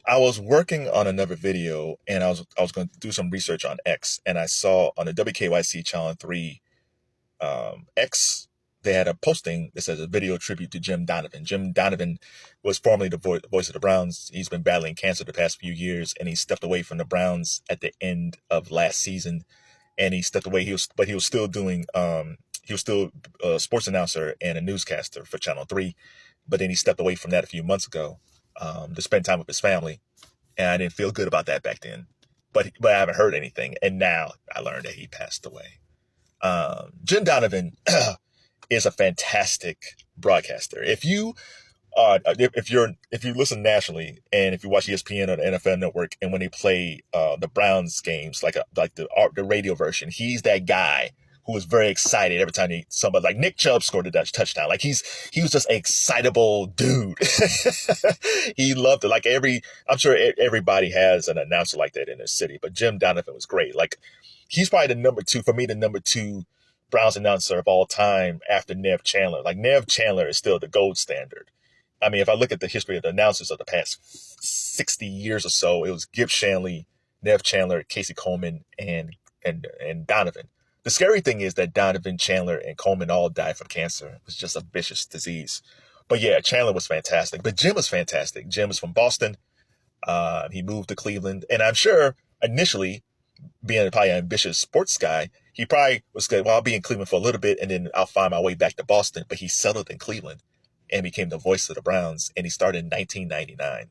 I was working on another video, and I was going to do some research on X, and I saw on the WKYC Channel 3 X, they had a posting that says a video tribute to Jim Donovan. Jim Donovan was formerly the voice of the Browns. He's been battling cancer the past few years, and he stepped away from the Browns at the end of last season. And he stepped away. But he was still doing. He was still a sports announcer and a newscaster for Channel 3. But then he stepped away from that a few months ago to spend time with his family, and I didn't feel good about that back then. But I haven't heard anything, and now I learned that he passed away. Jim Donovan is a fantastic broadcaster. If you listen nationally, and if you watch ESPN or the NFL Network, and when they play the Browns games, like the radio version, he's that guy who was very excited every time somebody like Nick Chubb scored a touchdown. Like he was just an excitable dude. He loved it. Like I'm sure everybody has an announcer like that in their city, but Jim Donovan was great. Like he's probably the number two Browns announcer of all time after Nev Chandler. Like Nev Chandler is still the gold standard. I mean, if I look at the history of the announcers of the past 60 years or so, it was Gib Shanley, Nev Chandler, Casey Coleman, and Donovan. The scary thing is that Donovan, Chandler, and Coleman all died from cancer. It was just a vicious disease. But yeah, Chandler was fantastic. But Jim was fantastic. Jim was from Boston. He moved to Cleveland. And I'm sure initially, being probably an ambitious sports guy, he probably was good. Well, I'll be in Cleveland for a little bit, and then I'll find my way back to Boston. But he settled in Cleveland and became the voice of the Browns. And he started in 1999.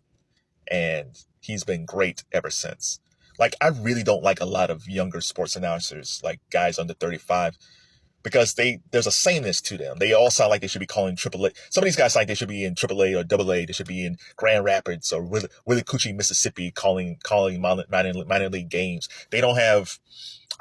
And he's been great ever since. Like, I really don't like a lot of younger sports announcers, like guys under 35, because there's a sameness to them. They all sound like they should be calling AAA. Some of these guys sound like they should be in AAA or AA. They should be in Grand Rapids or Willie Coochie, Mississippi, calling minor league games. They don't have.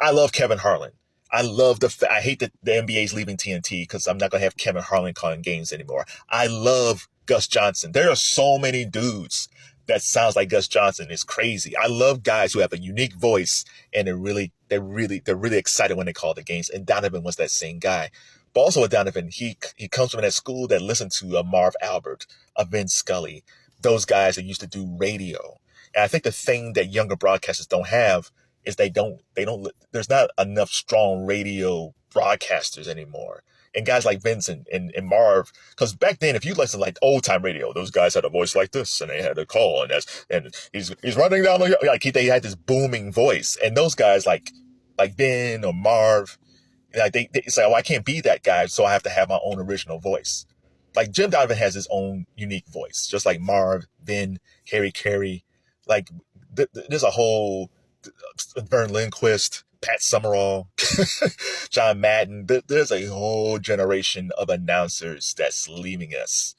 I love Kevin Harlan. I hate that the NBA is leaving TNT because I'm not gonna have Kevin Harlan calling games anymore. I love Gus Johnson. There are so many dudes that sounds like Gus Johnson. Is crazy. I love guys who have a unique voice and they're really excited when they call the games. And Donovan was that same guy. But also with Donovan, he comes from that school that listened to a Marv Albert, a Vin Scully, those guys that used to do radio. And I think the thing that younger broadcasters don't have is there's not enough strong radio broadcasters anymore. And guys like Vincent and Marv, because back then, if you listen to like old time radio, those guys had a voice like this, and they had a call, and he's running down they had this booming voice, and those guys like Vin or Marv, like they say, oh, I can't be that guy, so I have to have my own original voice. Like Jim Donovan has his own unique voice, just like Marv, Vin, Harry Carey, like there's a whole Vern Lindquist, Pat Summerall, John Madden. There's a whole generation of announcers that's leaving us.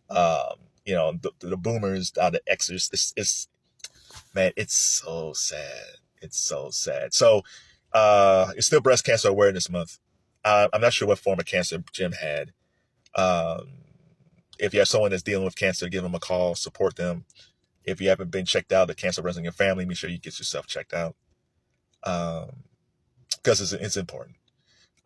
The boomers, the Xers. Man, it's so sad. It's so sad. So, it's still Breast Cancer Awareness Month. I'm not sure what form of cancer Jim had. If you have someone that's dealing with cancer, give them a call, support them. If you haven't been checked out, the cancer runs in your family, make sure you get yourself checked out. Because it's important.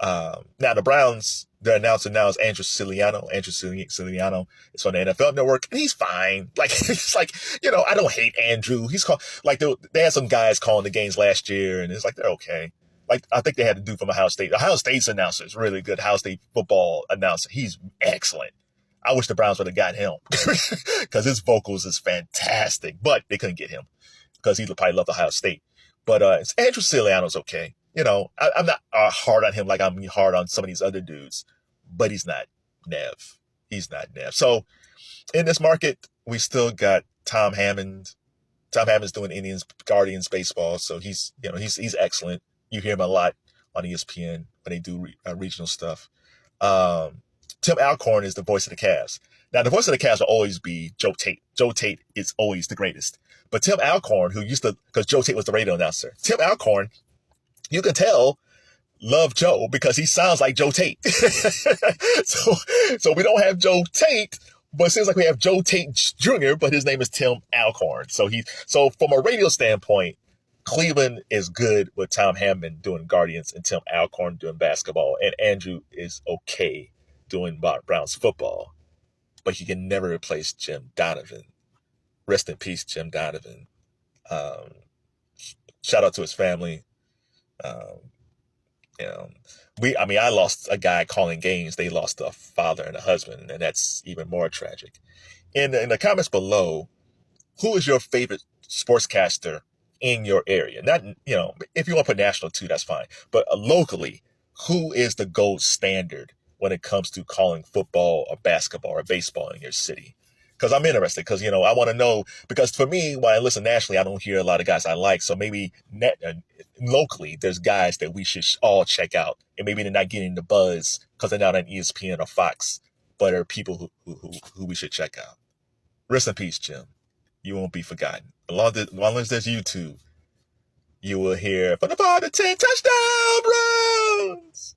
Now the Browns, their announcer now is Andrew Siciliano. Andrew Siciliano is on the NFL Network, and he's fine. Like it's like, I don't hate Andrew. He's called like they had some guys calling the games last year, and it's like they're okay. Like I think they had to do from Ohio State. Ohio State's announcer is really good. Ohio State football announcer, he's excellent. I wish the Browns would have got him because his vocals is fantastic, but they couldn't get him because he probably loved Ohio State. But Andrew Siciliano's okay. I'm not hard on him like I'm hard on some of these other dudes, but he's not Nev. He's not Nev. So in this market, we still got Tom Hammond. Tom Hammond's doing Indians Guardians baseball, so he's excellent. You hear him a lot on ESPN when they do regional stuff. Tim Alcorn is the voice of the Cavs. Now, the voice of the Cavs will always be Joe Tait. Joe Tait is always the greatest. But Tim Alcorn, because Joe Tait was the radio announcer, Tim Alcorn, you can tell, love Joe because he sounds like Joe Tait. So we don't have Joe Tait, but it seems like we have Joe Tait Jr., but his name is Tim Alcorn. So from a radio standpoint, Cleveland is good with Tom Hammond doing Guardians and Tim Alcorn doing basketball, and Andrew is okay doing Browns football, but he can never replace Jim Donovan. Rest in peace, Jim Donovan. Shout out to his family. Um, you know, I lost a guy calling games. They lost a father and a husband, and that's even more tragic. In the comments below, who is your favorite sportscaster in your area? Not, if you want to put national too, that's fine. But locally, who is the gold standard when it comes to calling football or basketball or baseball in your city? Because I'm interested, because, I want to know, because for me, when I listen nationally, I don't hear a lot of guys I like. So maybe locally, there's guys that we should all check out. And maybe they're not getting the buzz because they're not on ESPN or Fox, but are people who we should check out. Rest in peace, Jim. You won't be forgotten. As long as there's YouTube, you will hear from the 5 to 10 touchdown runs.